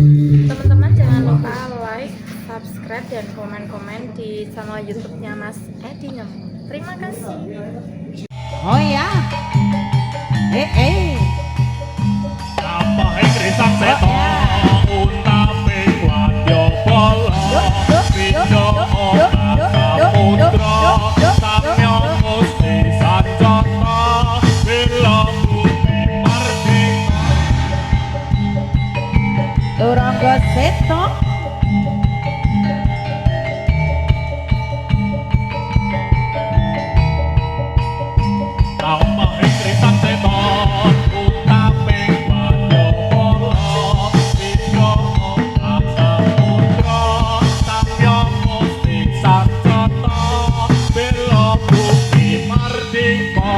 Teman-teman jangan lupa like, subscribe, dan komen-komen di channel YouTube-nya Mas Edi Nyem. Terima kasih. Oh ya. Apa krisang seto utape wadya bala Pinjo Putra Samya Musti Sanjata Bela Bumi Mardika Turangga Seto. Apa krisang seto utape wadya bala Pinjo Putra Samya Musti Sanjata Bela Bumi Mardika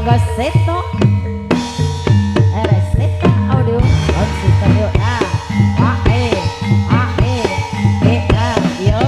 Turangga Seto Reseta audio konsisten yuk ae yo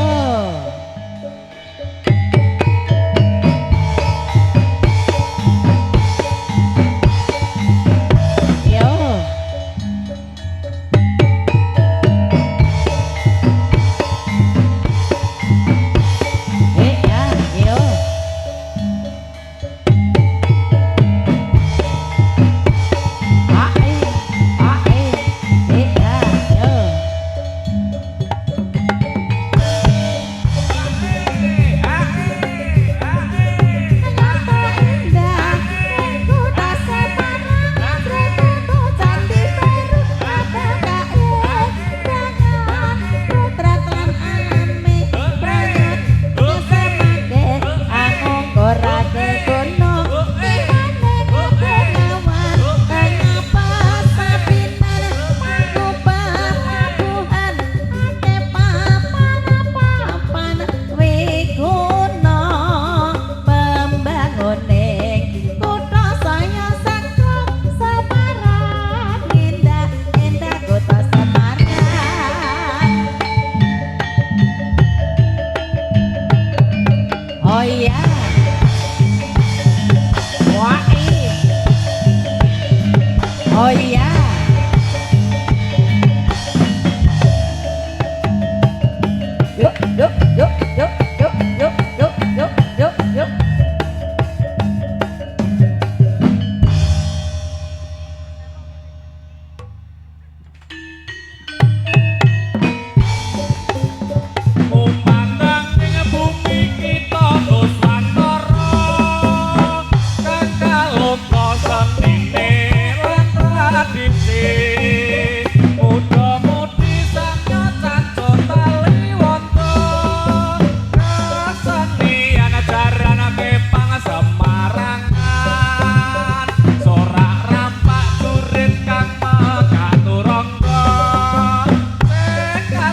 oh iya oh iya yuk yuk yuk yuk yuk yuk yuk yuk yuk yuk Umandang ing bumi kita Nuswantara kang kalompo senine lan tradisi muda-mudi sanya caco tali wonten kesenian ajaran kepang semarangan sorak rampak jurit kang mekaturangga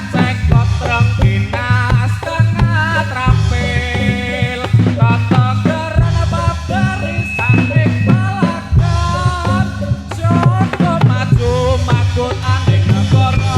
cekot treng dinas tengah trampil tata geran babarisan ing palagan Joko maju makut aning negara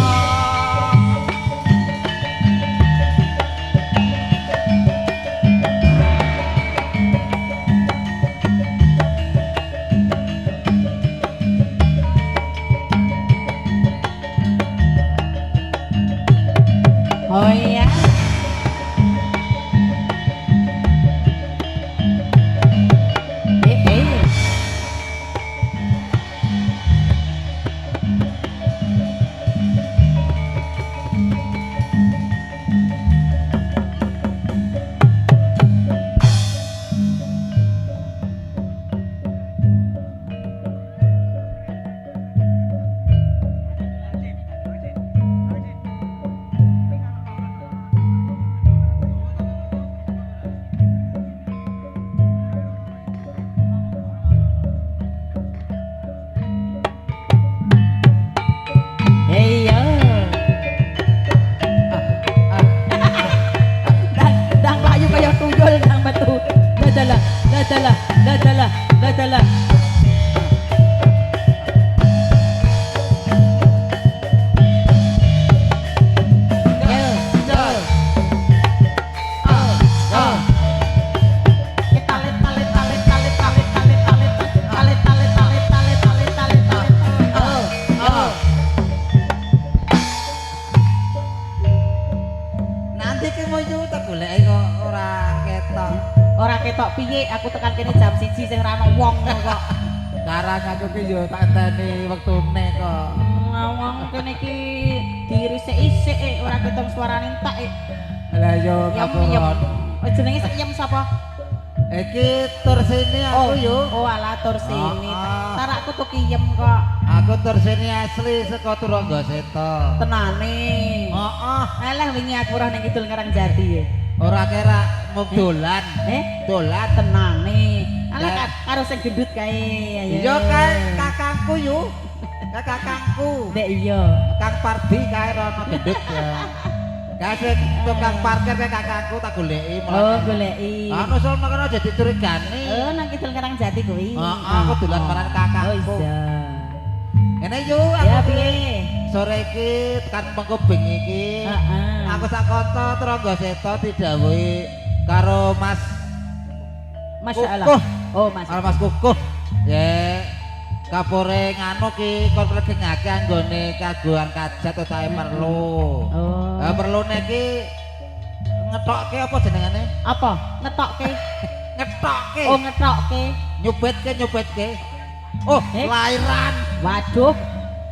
oh iya iya dang layu kayak tuyul dang batu ladalah ladalah ladalah ladalah nanti ke mau tak golek kok ora ketok piye aku tekan kene jam 1 sing ra ono wong kok Karang aku ki yo tak enteni wektune kok. ngawang kene iki dirisik-isik ora ketok suarane entek Lah yo yem kaburon. jenenge sak yem sapa Iki tur sini aku yo. oh ala tur sini Ah, ah. tar aku tuh kiyem kok Aku tur sini asli saka Turangga Seta. tenane Heeh. alah wingi aku ora ning Kidul Karangjati ya Ora kira mau dolan. Dolan. tenane alah Lah. karo sing gendut kae Yo kan kakangku yo. Kakangku. Dek iya Kang Pardi kae rono gendut ya. Kasih tukang parkir kayak kakakku tak goleki Oh, goleki. Anu sono kono aja dicurigani. Oh, nang Kidul Karang Jati kuwi. Aku dolan marang kakakku. Oh, iya. Ngene yo Ya aku piye? sore iki tekan Pengkubing iki. Heeh. Aku sak kanca Trangga Seta didhawuhi karo Mas Masya Allah. Kukuh. Oh, Mas. Mas Kukuh. Ya kapore nganu ki kon regengake anggone kagungan kajat utahe perlu. Oh. Perlune iki ngetokke apa jenengane? Apa? Ngetokke. Ngetokke. Oh, ngetokke. Nyubetke. Oh, lairan. Waduh,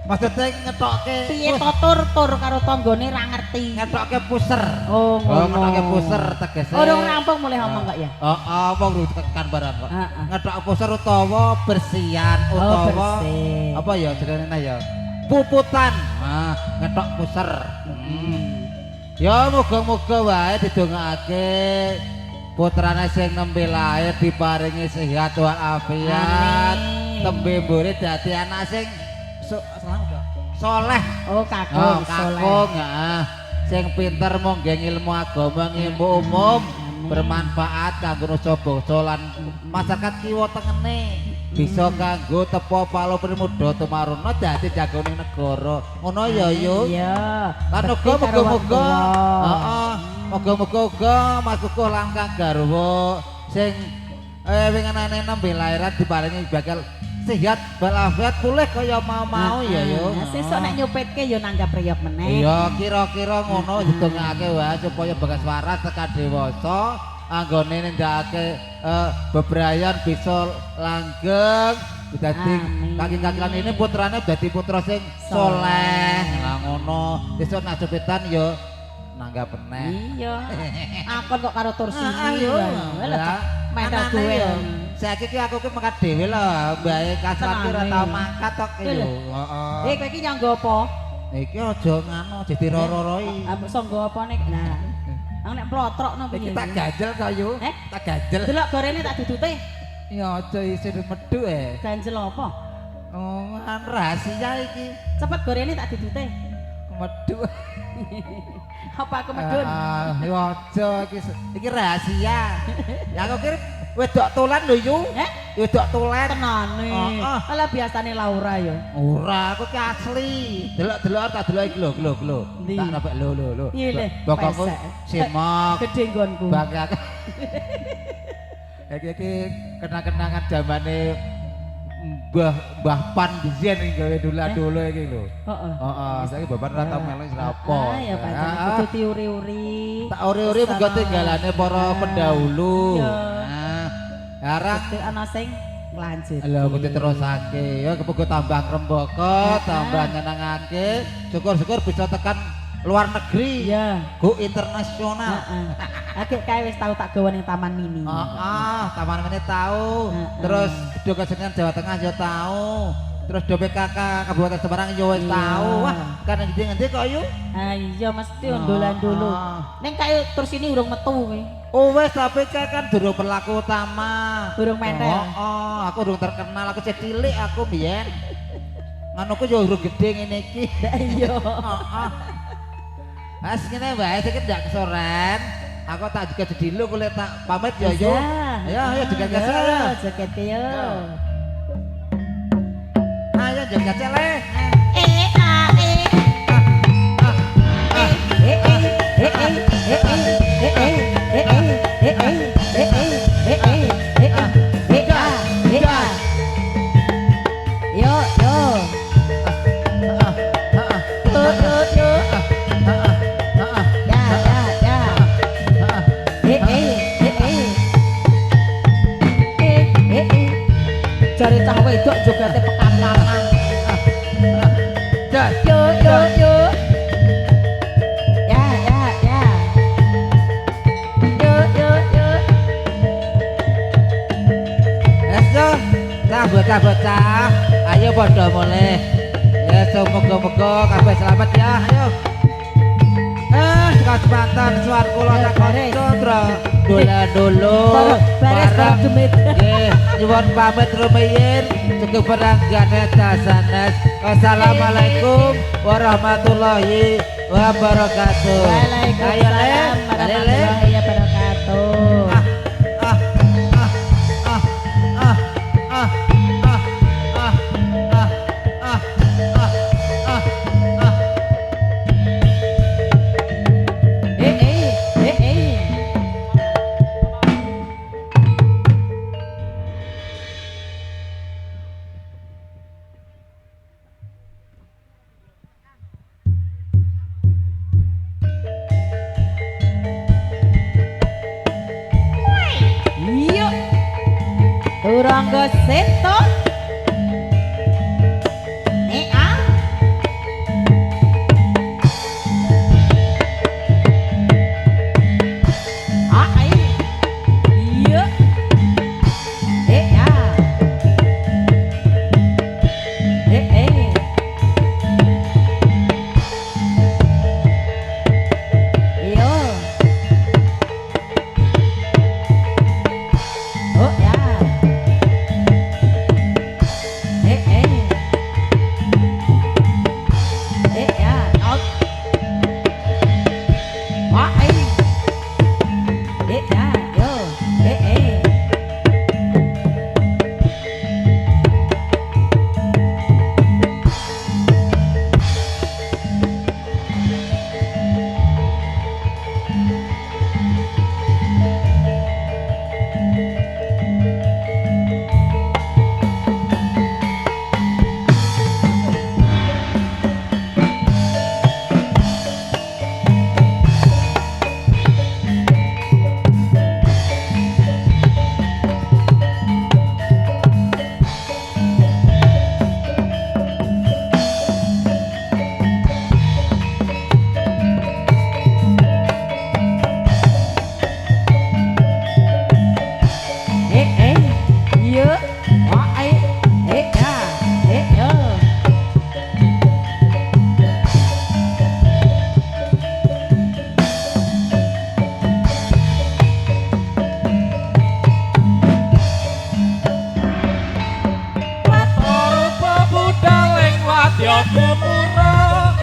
Maksudnya ngetokke. piye to tur karo tanggane ra ngerti. Ngetokke puser. Oh, ngono. Ngetokke puser tegese. Urung rampung mulai ngomong kok ya. Heeh, wong lu tekan barang kok. Heeh. Ngetokke puser utawa bersihan utawa bersih. apa ya jenenge ya? Puputan. Nah, ngetok puser. Ya muga-muga wae didongakake putrane sing nembe lahir diparingi sehat walafiat. Amin. Tembe mburi dadi anak sing soleh. Oh, kakung soleh. Kakung, heeh. Sing pinter monggo ilmu agama ngilmu umum bermanfaat kanggo nusa bangsa lan masyarakat kiwa tengene. Bisa kanggo tepo palu primuda tumaruna dadi jagone negara. Ngono ya yo. Iya. Lan Bekti uga karo muga-muga wong heeh, muga-muga uga Mas Kukuh lan Kang Garwa sing winginane nembe lairan diparingi bakal sehat walafiat pulih kaya mau-mau ya yo. Sesuk nek nyupetke yo nanggap riyop meneh. Iya kira-kira ngono didongake wae supaya bekas waras tekan dewasa anggone nindakake bebrayan bisa langgeng dadi kaki-kaki lan ini putrane dadi putra sing soleh. Lah ngono sesuk nak jepitan yo nanggap meneh. Iya. Akon kok karo tur sini. Ayo. Lah mental duel. Saiki ki aku ki mangkat dhewe lho, mbae kasar ki ora tau mangkat tok ki lho. Heeh. Kowe iki nyanggo apa? Iki aja nganu jadi roro-roi. Ambek sanggo apa nek? Nah. Ang nek plotrokno piye? Iki tak ganjel kayu. Tak ganjel. Delok gorene tak dudute. Ya aja isin medhu Ganjel apa? Oh, rahasia iki. Cepet gorene tak dudute. Medhu. Apa aku medun? Ya aja iki rahasia. Ya aku kira wedok tulen lho yu. Wedok tulen. Tenane. Ala biasane Laura ya. Ora, aku ki asli. Delok-delok tak delok iki lho. Tak nabek lho. Iya le. Bokongku simak. Gede nggonku. Bakak. Iki kenang-kenangan zamane Mbah Pan biyen gawe dulu iki lho. Heeh, saiki Mbah Pan ora tau melu srapo. Ya pancen kudu diuri-uri. Tak uri-uri muga tinggalane para pendahulu. Arah ana sing nglanjut. lho kudu terusake. Ya kepenggo tambah ngrembaka, tambah nyenengake. Syukur-syukur bisa tekan luar negeri. Iya. Go internasional. Akeh kae wis tau tak gawa ning Taman Mini. Taman Mini tahu. Terus Video Kesenian Jawa Tengah ya tahu. Terus DPKK Kabupaten Semarang ya wis tahu. Wah, kan ngendi-ngendi kok yu? Iya mesti ondolan dulu. Ning kae terus ini urung metu kowe. Oh wis tapi kae kan durung berlaku utama. Durung mentel. Aku durung terkenal, aku cek cilik aku biyen. Nganuku ya urung gede ngene iki. Iya. Mas ngene wae iki ndak kesoren. Aku tak juga jadi lu kulit tak pamit ya yo. Ayo juga kesel. Jaket yo. Ayo jaga cele. Cari cah wedok jogate pekan-pekan. Yo. Ya. Yo. Esok bocah-bocah, ayo padha mulih. Ya semoga-moga kabeh selamat ya. Ayo. kasempatan suar kula Ya, takon baris. condro dolan dulu Baris bareng demit. nggih nyuwun pamit rumiyin cukup peranggane dasanes wassalamualaikum warahmatullahi wabarakatuh. Ayo, Le. Waalaikumsalam warahmatullahi wabarakatuh. Ah, ah, ah, ah, ah, ah, ah, ah, ah, ah, ah, ah. Eh. Yuk. Turangga seto. Ah. Ai. Yuk. Ah. Yo. Oh ya. Ya. Out. Ai. Ya. Yo. Yo. Ai. Ya. Yo. Rupa budaling wadya kumura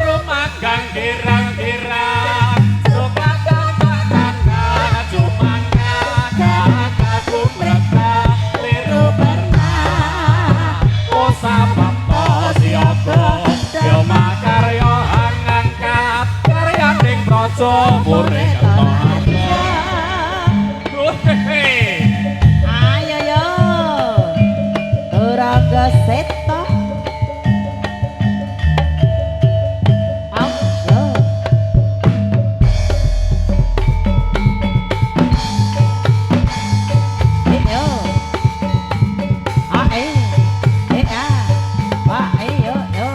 rumagang girang-girang sukadang pakana cumanga kakaku merta liru pernah usapam siapa yo makaryo angangkat karyaning praja murih Ayo yo. Turangga seto. Out yo. Yo. Ai. Ai yo yo.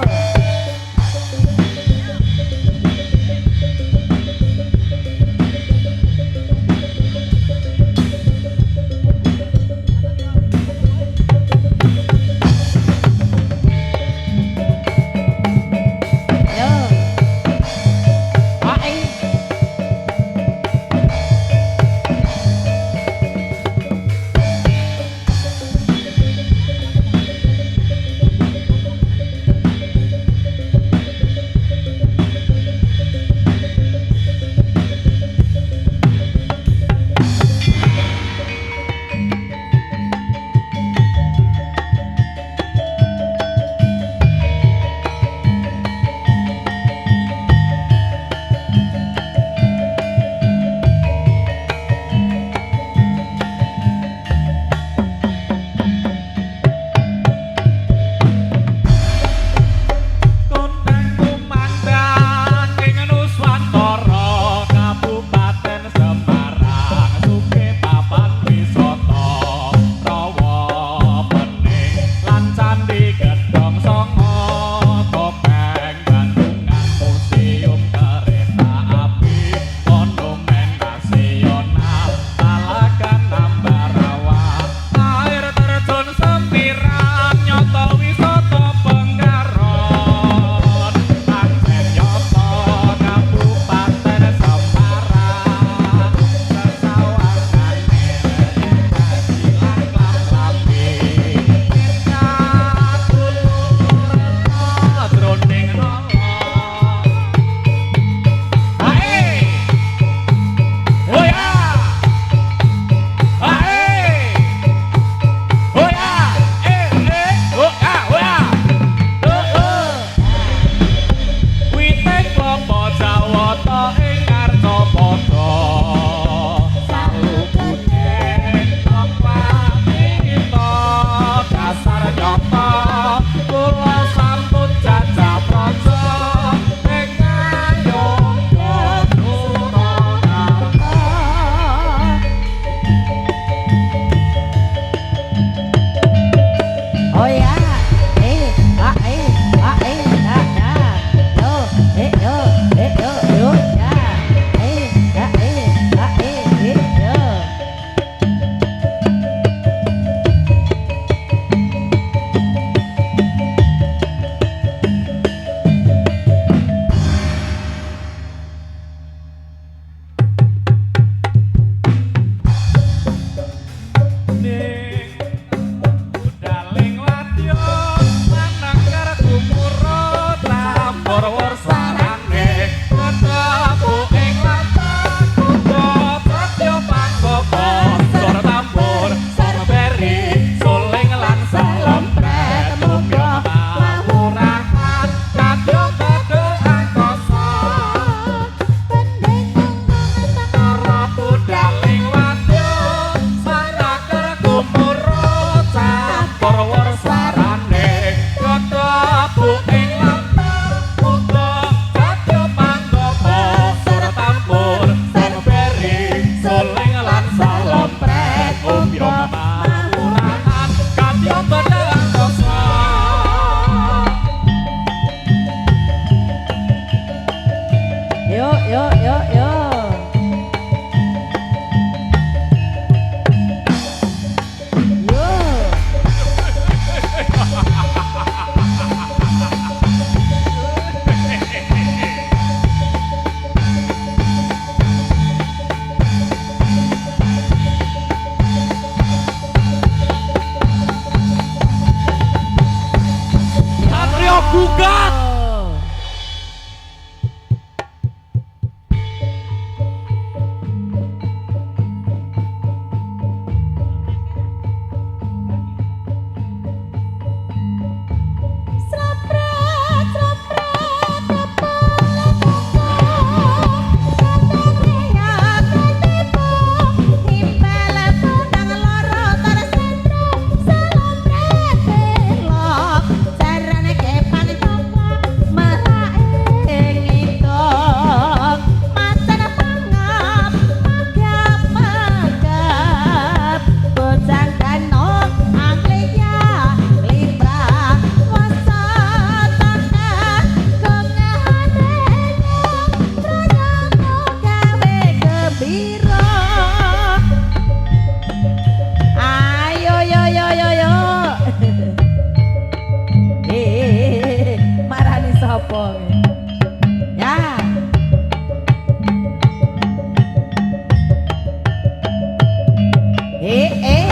eh.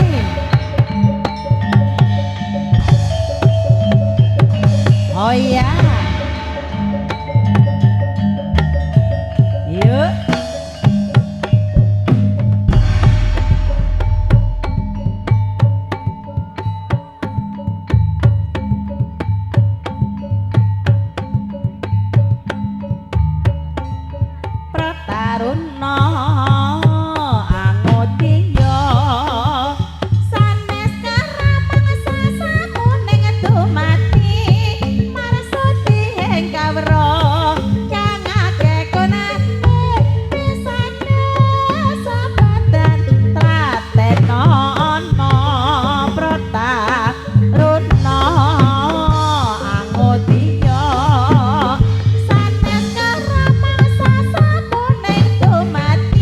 Oh iya. Yuk. Prataruna angodya sanes karamang sasamuning dumati marsudi ing kawra kang agekone pisane sabadan tratena ana prataruna angodya sanes karamang sasamuning dumati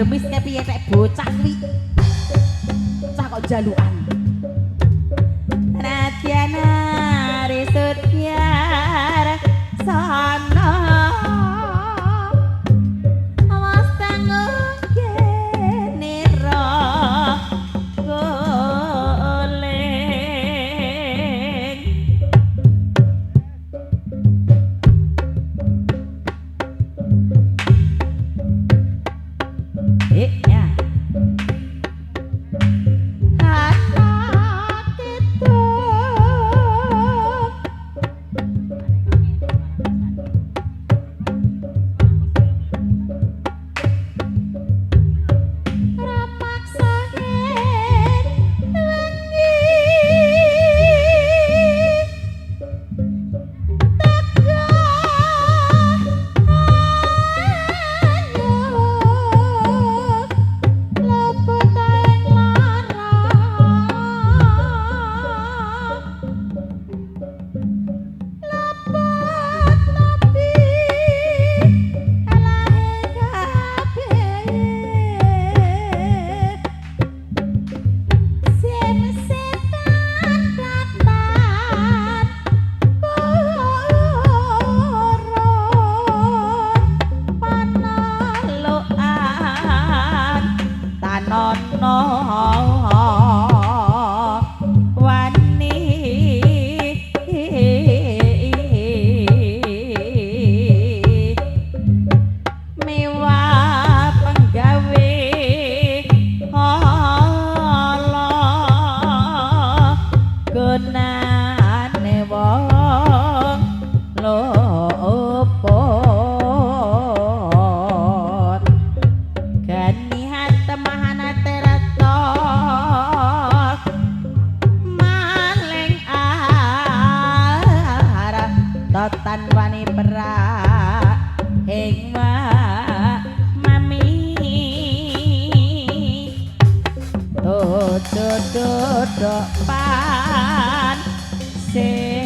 ngeremis kepiye nek bocah kuwi. Cah kok jalukan. Ratyana risut biar sana awas tanggung kene ro goleng ya nono wani mewah penggawe ala gunane wong lopot ganihat temahana terato maling arah totan wani perak hingga mami dodok pan se